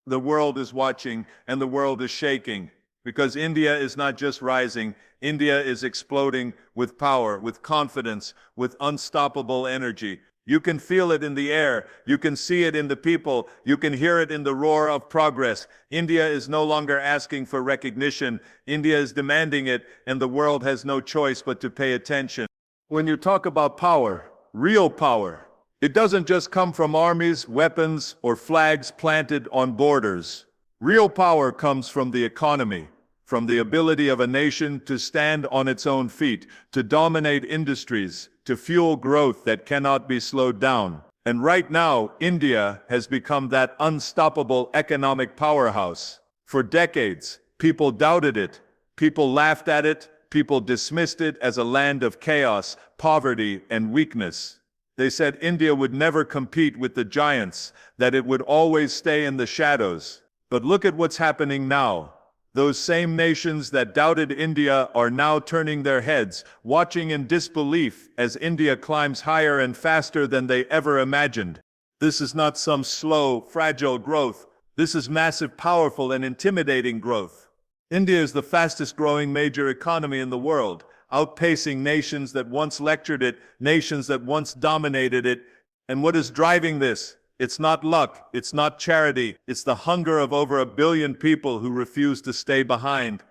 The world is watching and the world is shaking because India is not just rising, India is exploding with power, with confidence, with unstoppable energy. You can feel it in the air, you can see it in the people, you can hear it in the roar of progress. India is no longer asking for recognition, India is demanding it, and the world has no choice but to pay attention. When you talk about power, real power, it doesn't just come from armies, weapons, or flags planted on borders. Real power comes from the economy, from the ability of a nation to stand on its own feet, to dominate industries, to fuel growth that cannot be slowed down. And right now, India has become that unstoppable economic powerhouse. For decades, people doubted it, people laughed at it, people dismissed it as a land of chaos, poverty, and weakness. They said India would never compete with the giants, that it would always stay in the shadows. But look at what's happening now. Those same nations that doubted India are now turning their heads, watching in disbelief as India climbs higher and faster than they ever imagined. This is not some slow, fragile growth. This is massive, powerful, and intimidating growth. India is the fastest growing major economy in the world, outpacing nations that once lectured it, nations that once dominated it. And what is driving this? It's not luck, it's not charity, it's the hunger of over 1 billion people who refuse to stay behind.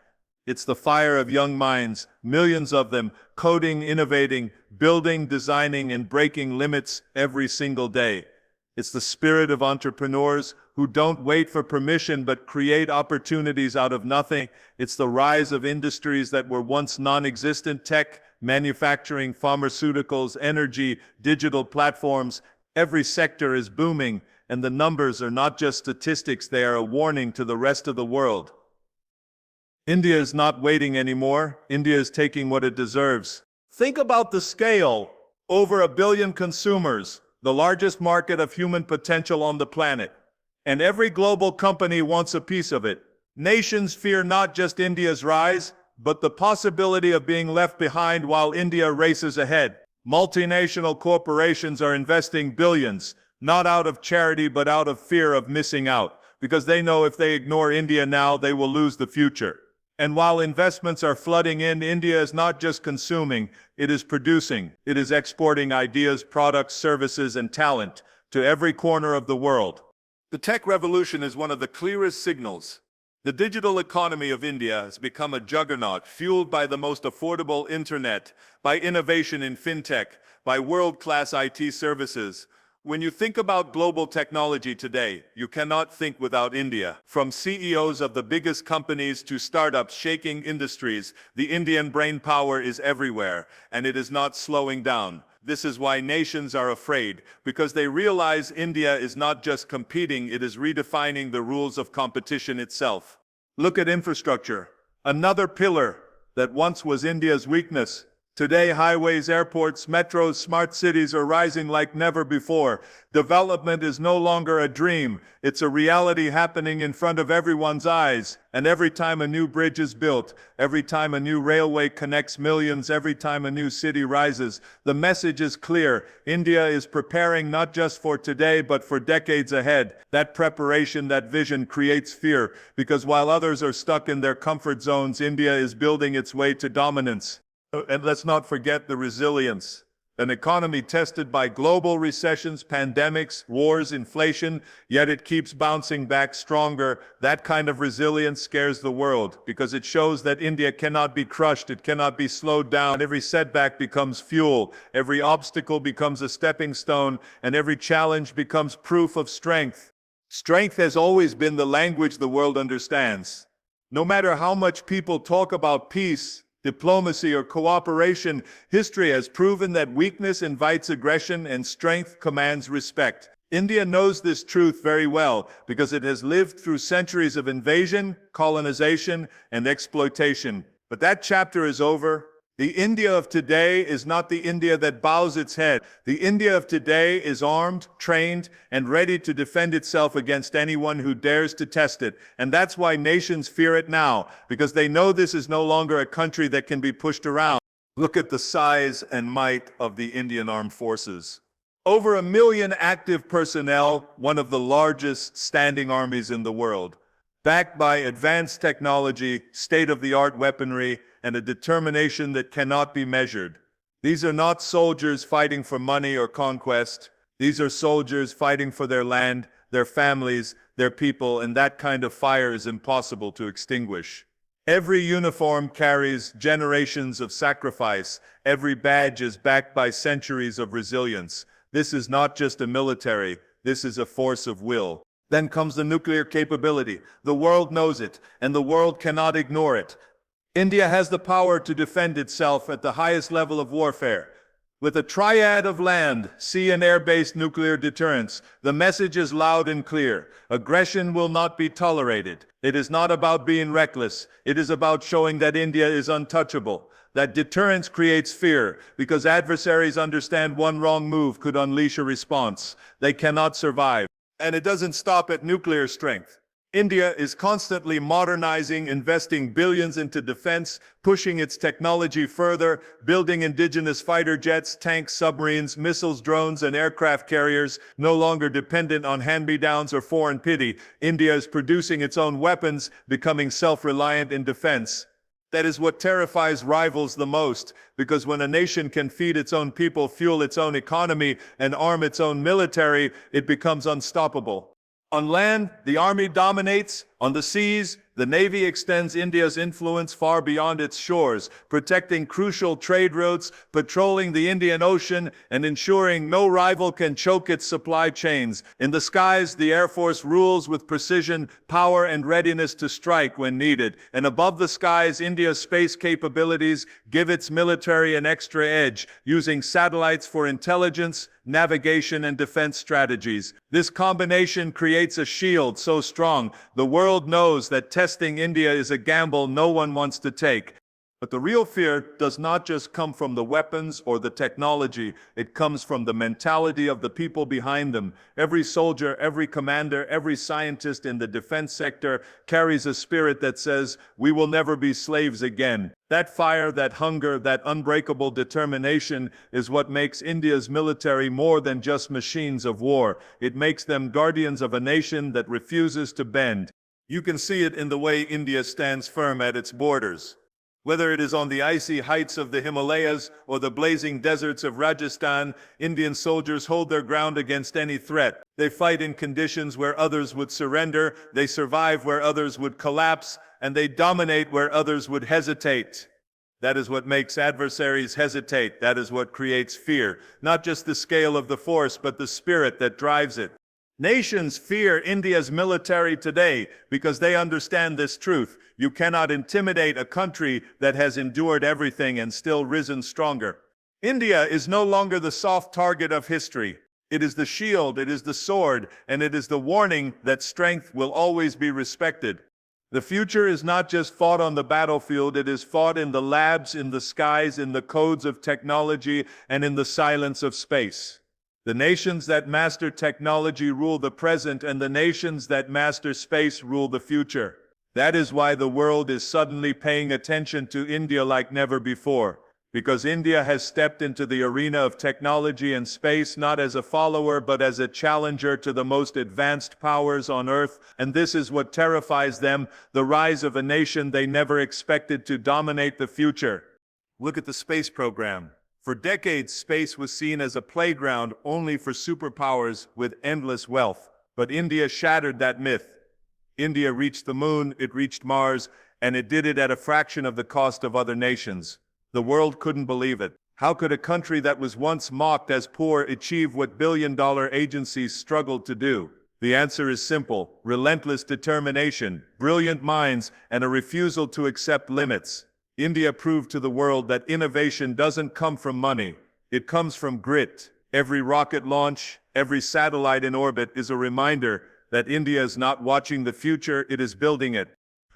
It's the fire of young minds, millions of them, coding, innovating, building, designing, and breaking limits every single day. It's the spirit of entrepreneurs who don't wait for permission but create opportunities out of nothing. It's the rise of industries that were once non-existent: tech, manufacturing, pharmaceuticals, energy, digital platforms. Every sector is booming, and the numbers are not just statistics, they are a warning to the rest of the world. India is not waiting anymore. India is taking what it deserves. Think about the scale. Over 1 billion consumers, the largest market of human potential on the planet. And every global company wants a piece of it. Nations fear not just India's rise, but the possibility of being left behind while India races ahead. Multinational corporations are investing billions, not out of charity but out of fear of missing out, because they know if they ignore India now, they will lose the future. And while investments are flooding in, India is not just consuming, it is producing. It is exporting ideas, products, services, and talent to every corner of the world. The tech revolution is one of the clearest signals. The digital economy of India has become a juggernaut, fueled by the most affordable internet, by innovation in fintech, by world-class IT services. When you think about global technology today, you cannot think without India. From CEOs of the biggest companies to startups shaking industries, the Indian brain power is everywhere, and it is not slowing down. This is why nations are afraid, because they realize India is not just competing, it is redefining the rules of competition itself. Look at infrastructure, another pillar that once was India's weakness. Today, highways, airports, metros, smart cities are rising like never before. Development is no longer a dream. It's a reality happening in front of everyone's eyes. And every time a new bridge is built, every time a new railway connects millions, every time a new city rises, the message is clear. India is preparing not just for today, but for decades ahead. That preparation, that vision creates fear, because while others are stuck in their comfort zones, India is building its way to dominance. And let's not forget the resilience. An economy tested by global recessions, pandemics, wars, inflation, yet it keeps bouncing back stronger. That kind of resilience scares the world because it shows that India cannot be crushed, it cannot be slowed down. Every setback becomes fuel, every obstacle becomes a stepping stone, and every challenge becomes proof of strength. Strength has always been the language the world understands. No matter how much people talk about peace, diplomacy, or cooperation, history has proven that weakness invites aggression and strength commands respect. India knows this truth very well because it has lived through centuries of invasion, colonization, and exploitation. But that chapter is over. The India of today is not the India that bows its head. The India of today is armed, trained, and ready to defend itself against anyone who dares to test it. And that's why nations fear it now, because they know this is no longer a country that can be pushed around. Look at the size and might of the Indian armed forces. Over 1 million active personnel, one of the largest standing armies in the world, backed by advanced technology, state-of-the-art weaponry, and a determination that cannot be measured. These are not soldiers fighting for money or conquest. These are soldiers fighting for their land, their families, their people, and that kind of fire is impossible to extinguish. Every uniform carries generations of sacrifice. Every badge is backed by centuries of resilience. This is not just a military, this is a force of will. Then comes the nuclear capability. The world knows it, and the world cannot ignore it. India has the power to defend itself at the highest level of warfare. With a triad of land, sea, and air-based nuclear deterrence, the message is loud and clear. Aggression will not be tolerated. It is not about being reckless. It is about showing that India is untouchable. That deterrence creates fear, because adversaries understand one wrong move could unleash a response. They cannot survive. And it doesn't stop at nuclear strength. India is constantly modernizing, investing billions into defense, pushing its technology further, building indigenous fighter jets, tanks, submarines, missiles, drones, and aircraft carriers, no longer dependent on hand-me-downs or foreign pity. India is producing its own weapons, becoming self-reliant in defense. That is what terrifies rivals the most, because when a nation can feed its own people, fuel its own economy, and arm its own military, it becomes unstoppable. On land, the army dominates. On the seas, the navy extends India's influence far beyond its shores, protecting crucial trade routes, patrolling the Indian Ocean, and ensuring no rival can choke its supply chains. In the skies, the Air Force rules with precision, power, and readiness to strike when needed. And above the skies, India's space capabilities give its military an extra edge, using satellites for intelligence, navigation, and defense strategies. This combination creates a shield so strong, the world knows that testing India is a gamble no one wants to take. But the real fear does not just come from the weapons or the technology, it comes from the mentality of the people behind them. Every soldier, every commander, every scientist in the defense sector carries a spirit that says, "We will never be slaves again." That fire, that hunger, that unbreakable determination is what makes India's military more than just machines of war. It makes them guardians of a nation that refuses to bend. You can see it in the way India stands firm at its borders. Whether it is on the icy heights of the Himalayas or the blazing deserts of Rajasthan, Indian soldiers hold their ground against any threat. They fight in conditions where others would surrender, they survive where others would collapse, and they dominate where others would hesitate. That is what makes adversaries hesitate. That is what creates fear. Not just the scale of the force, but the spirit that drives it. Nations fear India's military today because they understand this truth. You cannot intimidate a country that has endured everything and still risen stronger. India is no longer the soft target of history. It is the shield, it is the sword, and it is the warning that strength will always be respected. The future is not just fought on the battlefield, it is fought in the labs, in the skies, in the codes of technology, and in the silence of space. The nations that master technology rule the present, and the nations that master space rule the future. That is why the world is suddenly paying attention to India like never before. Because India has stepped into the arena of technology and space not as a follower but as a challenger to the most advanced powers on Earth, and this is what terrifies them, the rise of a nation they never expected to dominate the future. Look at the space program. For decades, space was seen as a playground only for superpowers with endless wealth. But India shattered that myth. India reached the moon, it reached Mars, and it did it at a fraction of the cost of other nations. The world couldn't believe it. How could a country that was once mocked as poor achieve what billion-dollar agencies struggled to do? The answer is simple: relentless determination, brilliant minds, and a refusal to accept limits. India proved to the world that innovation doesn't come from money. It comes from grit. Every rocket launch, every satellite in orbit is a reminder that India is not watching the future, it is building it.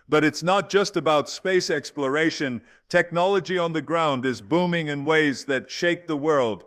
But it's not just about space exploration. Technology on the ground is booming in ways that shake the world.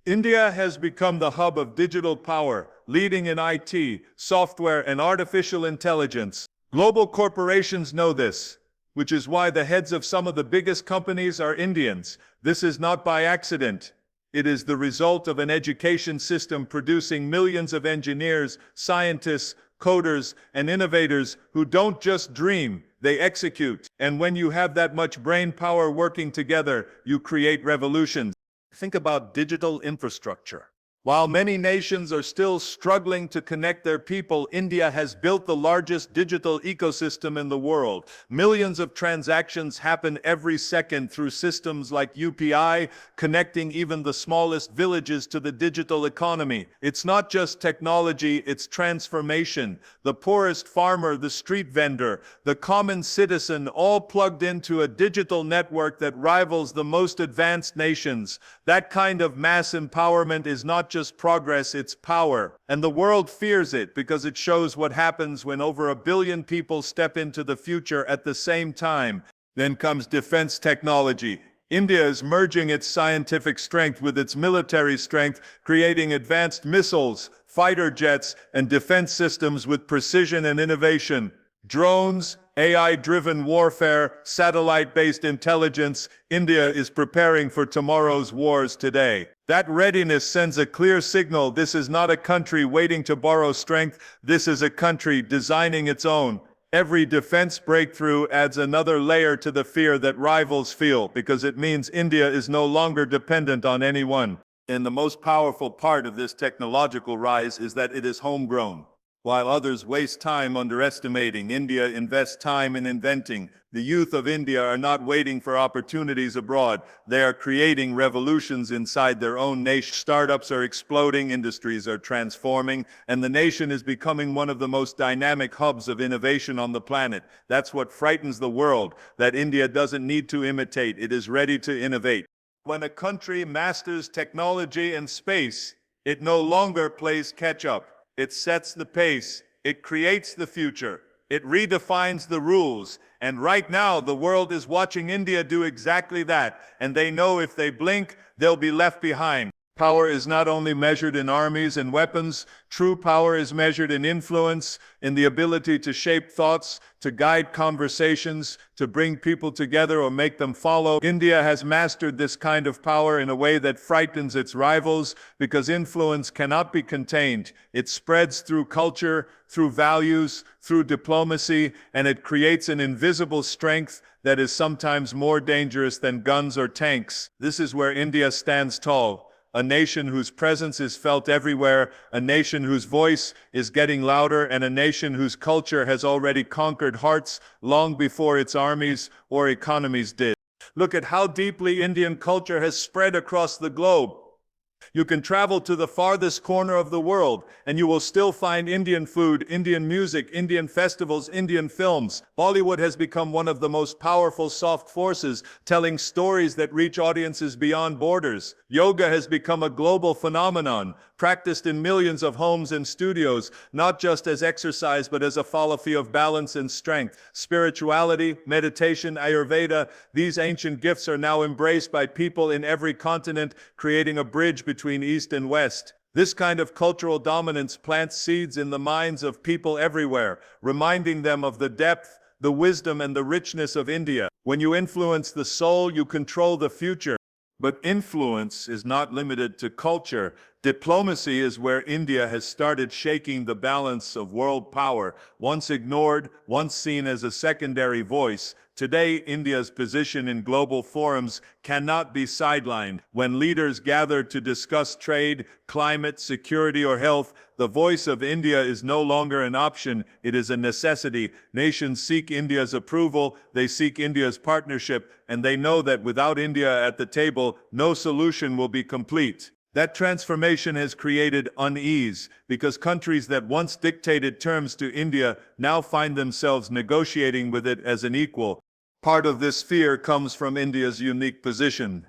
India has become the hub of digital power, leading in IT, software, and artificial intelligence. Global corporations know this, which is why the heads of some of the biggest companies are Indians. This is not by accident. It is the result of an education system producing millions of engineers, scientists, coders, and innovators who don't just dream, they execute. And when you have that much brain power working together, you create revolutions. Think about digital infrastructure. While many nations are still struggling to connect their people, India has built the largest digital ecosystem in the world. Millions of transactions happen every second through systems like UPI, connecting even the smallest villages to the digital economy. It's not just technology, it's transformation. The poorest farmer, the street vendor, the common citizen, all plugged into a digital network that rivals the most advanced nations. That kind of mass empowerment is not just progress, it's power. And the world fears it because it shows what happens when over 1 billion people step into the future at the same time. Then comes defense technology. India is merging its scientific strength with its military strength, creating advanced missiles, fighter jets, and defense systems with precision and innovation. Drones, AI-driven warfare, satellite-based intelligence, India is preparing for tomorrow's wars today. That readiness sends a clear signal. This is not a country waiting to borrow strength. This is a country designing its own. Every defense breakthrough adds another layer to the fear that rivals feel, because it means India is no longer dependent on anyone. And the most powerful part of this technological rise is that it is homegrown. While others waste time underestimating, India invests time in inventing. The youth of India are not waiting for opportunities abroad. They are creating revolutions inside their own nation. Startups are exploding, industries are transforming, and the nation is becoming one of the most dynamic hubs of innovation on the planet. That's what frightens the world, that India doesn't need to imitate, it is ready to innovate. When a country masters technology and space, it no longer plays catch-up. It sets the pace, it creates the future, it redefines the rules, and right now the world is watching India do exactly that, and they know if they blink, they'll be left behind. Power is not only measured in armies and weapons, true power is measured in influence, in the ability to shape thoughts, to guide conversations, to bring people together or make them follow. India has mastered this kind of power in a way that frightens its rivals, because influence cannot be contained. It spreads through culture, through values, through diplomacy, and it creates an invisible strength that is sometimes more dangerous than guns or tanks. This is where India stands tall. A nation whose presence is felt everywhere, a nation whose voice is getting louder, and a nation whose culture has already conquered hearts long before its armies or economies did. Look at how deeply Indian culture has spread across the globe. You can travel to the farthest corner of the world, and you will still find Indian food, Indian music, Indian festivals, Indian films. Bollywood has become one of the most powerful soft forces, telling stories that reach audiences beyond borders. Yoga has become a global phenomenon, practiced in millions of homes and studios, not just as exercise, but as a philosophy of balance and strength. Spirituality, meditation, Ayurveda, these ancient gifts are now embraced by people in every continent, creating a bridge between East and West. This kind of cultural dominance plants seeds in the minds of people everywhere, reminding them of the depth, the wisdom, and the richness of India. When you influence the soul, you control the future. But influence is not limited to culture. Diplomacy is where India has started shaking the balance of world power. Once ignored, once seen as a secondary voice, today India's position in global forums cannot be sidelined. When leaders gather to discuss trade, climate, security, or health, the voice of India is no longer an option, it is a necessity. Nations seek India's approval, they seek India's partnership, and they know that without India at the table, no solution will be complete. That transformation has created unease, because countries that once dictated terms to India now find themselves negotiating with it as an equal. Part of this fear comes from India's unique position.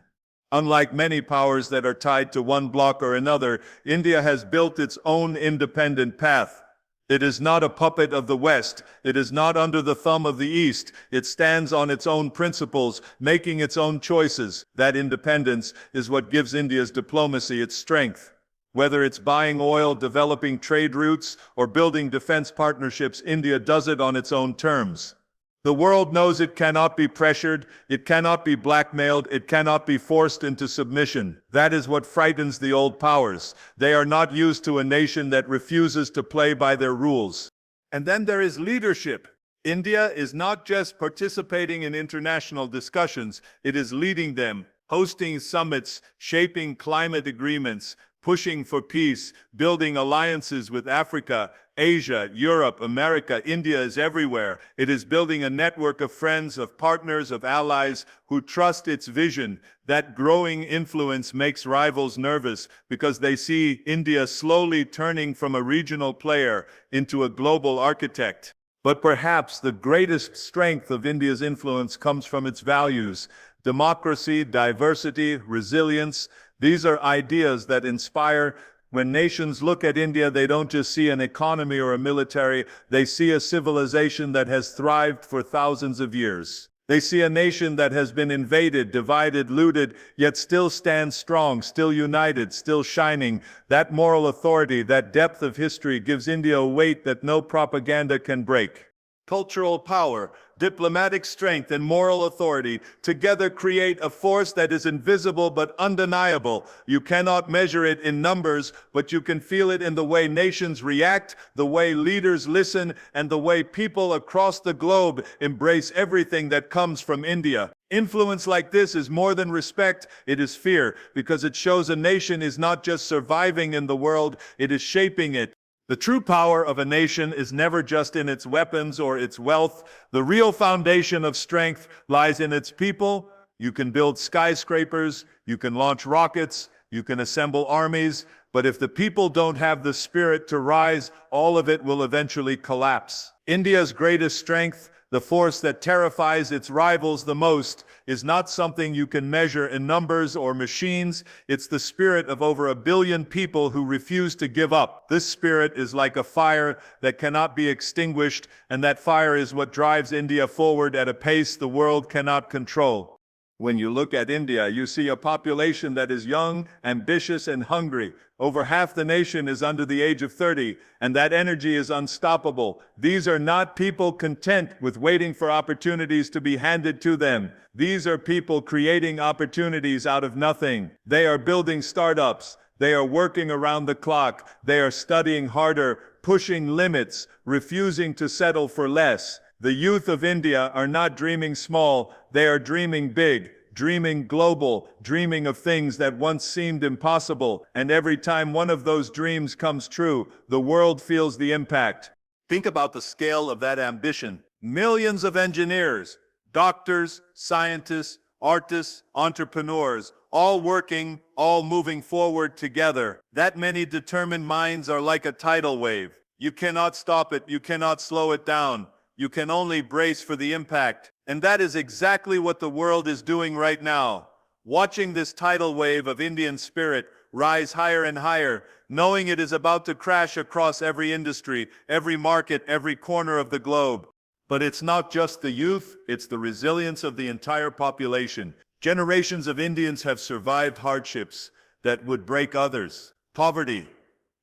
Unlike many powers that are tied to one bloc or another, India has built its own independent path. It is not a puppet of the West. It is not under the thumb of the East. It stands on its own principles, making its own choices. That independence is what gives India's diplomacy its strength. Whether it's buying oil, developing trade routes, or building defense partnerships, India does it on its own terms. The world knows it cannot be pressured, it cannot be blackmailed, it cannot be forced into submission. That is what frightens the old powers. They are not used to a nation that refuses to play by their rules. And then there is leadership. India is not just participating in international discussions, it is leading them, hosting summits, shaping climate agreements, pushing for peace, building alliances with Africa, Asia, Europe, America. India is everywhere. It is building a network of friends, of partners, of allies who trust its vision. That growing influence makes rivals nervous because they see India slowly turning from a regional player into a global architect. But perhaps the greatest strength of India's influence comes from its values: democracy, diversity, resilience. These are ideas that inspire. When nations look at India, they don't just see an economy or a military, they see a civilization that has thrived for thousands of years. They see a nation that has been invaded, divided, looted, yet still stands strong, still united, still shining. That moral authority, that depth of history gives India a weight that no propaganda can break. Cultural power, diplomatic strength, and moral authority together create a force that is invisible but undeniable. You cannot measure it in numbers, but you can feel it in the way nations react, the way leaders listen, and the way people across the globe embrace everything that comes from India. Influence like this is more than respect, it is fear, because it shows a nation is not just surviving in the world, it is shaping it. The true power of a nation is never just in its weapons or its wealth. The real foundation of strength lies in its people. You can build skyscrapers, you can launch rockets, you can assemble armies, but if the people don't have the spirit to rise, all of it will eventually collapse. India's greatest strength, the force that terrifies its rivals the most, is not something you can measure in numbers or machines. It's the spirit of over 1 billion people who refuse to give up. This spirit is like a fire that cannot be extinguished, and that fire is what drives India forward at a pace the world cannot control. When you look at India, you see a population that is young, ambitious, and hungry. Over half the nation is under the age of 30, and that energy is unstoppable. These are not people content with waiting for opportunities to be handed to them. These are people creating opportunities out of nothing. They are building startups. They are working around the clock. They are studying harder, pushing limits, refusing to settle for less. The youth of India are not dreaming small, they are dreaming big, dreaming global, dreaming of things that once seemed impossible, and every time one of those dreams comes true, the world feels the impact. Think about the scale of that ambition. Millions of engineers, doctors, scientists, artists, entrepreneurs, all working, all moving forward together. That many determined minds are like a tidal wave. You cannot stop it, you cannot slow it down. You can only brace for the impact. And that is exactly what the world is doing right now. Watching this tidal wave of Indian spirit rise higher and higher, knowing it is about to crash across every industry, every market, every corner of the globe. But it's not just the youth, it's the resilience of the entire population. Generations of Indians have survived hardships that would break others. Poverty,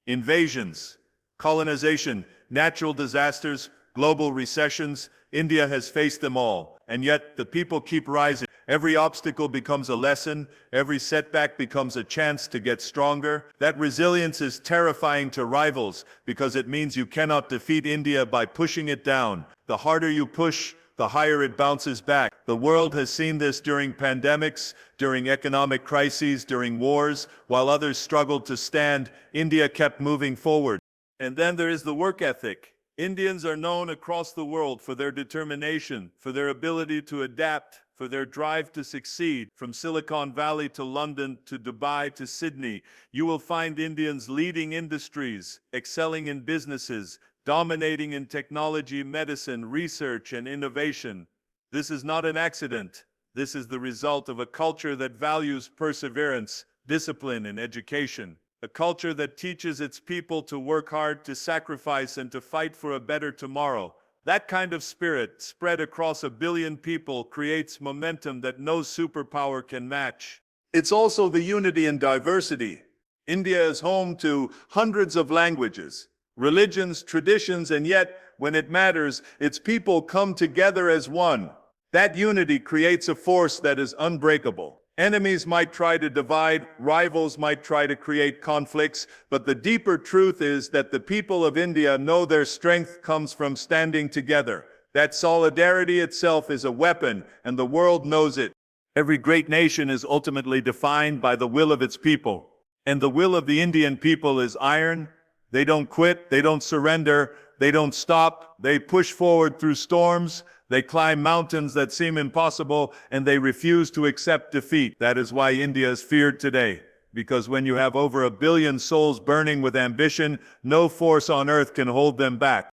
invasions, colonization, natural disasters, global recessions. India has faced them all, and yet the people keep rising. Every obstacle becomes a lesson, every setback becomes a chance to get stronger. That resilience is terrifying to rivals because it means you cannot defeat India by pushing it down. The harder you push, the higher it bounces back. The world has seen this during pandemics, during economic crises, during wars. While others struggled to stand, India kept moving forward. And then there is the work ethic. Indians are known across the world for their determination, for their ability to adapt, for their drive to succeed. From Silicon Valley to London to Dubai to Sydney, you will find Indians leading industries, excelling in businesses, dominating in technology, medicine, research, and innovation. This is not an accident. This is the result of a culture that values perseverance, discipline, and education. A culture that teaches its people to work hard, to sacrifice, and to fight for a better tomorrow. That kind of spirit, spread across 1 billion people, creates momentum that no superpower can match. It's also the unity in diversity. India is home to hundreds of languages, religions, traditions, and yet When it matters, its people come together as one. That unity creates a force that is unbreakable. Enemies might try to divide, rivals might try to create conflicts, but the deeper truth is that the people of India know their strength comes from standing together. That solidarity itself is a weapon, and the world knows it. Every great nation is ultimately defined by the will of its people. And the will of the Indian people is iron. They don't quit, they don't surrender, they don't stop, they push forward through storms, they climb mountains that seem impossible, and they refuse to accept defeat. That is why India is feared today. Because when you have over 1 billion souls burning with ambition, no force on earth can hold them back.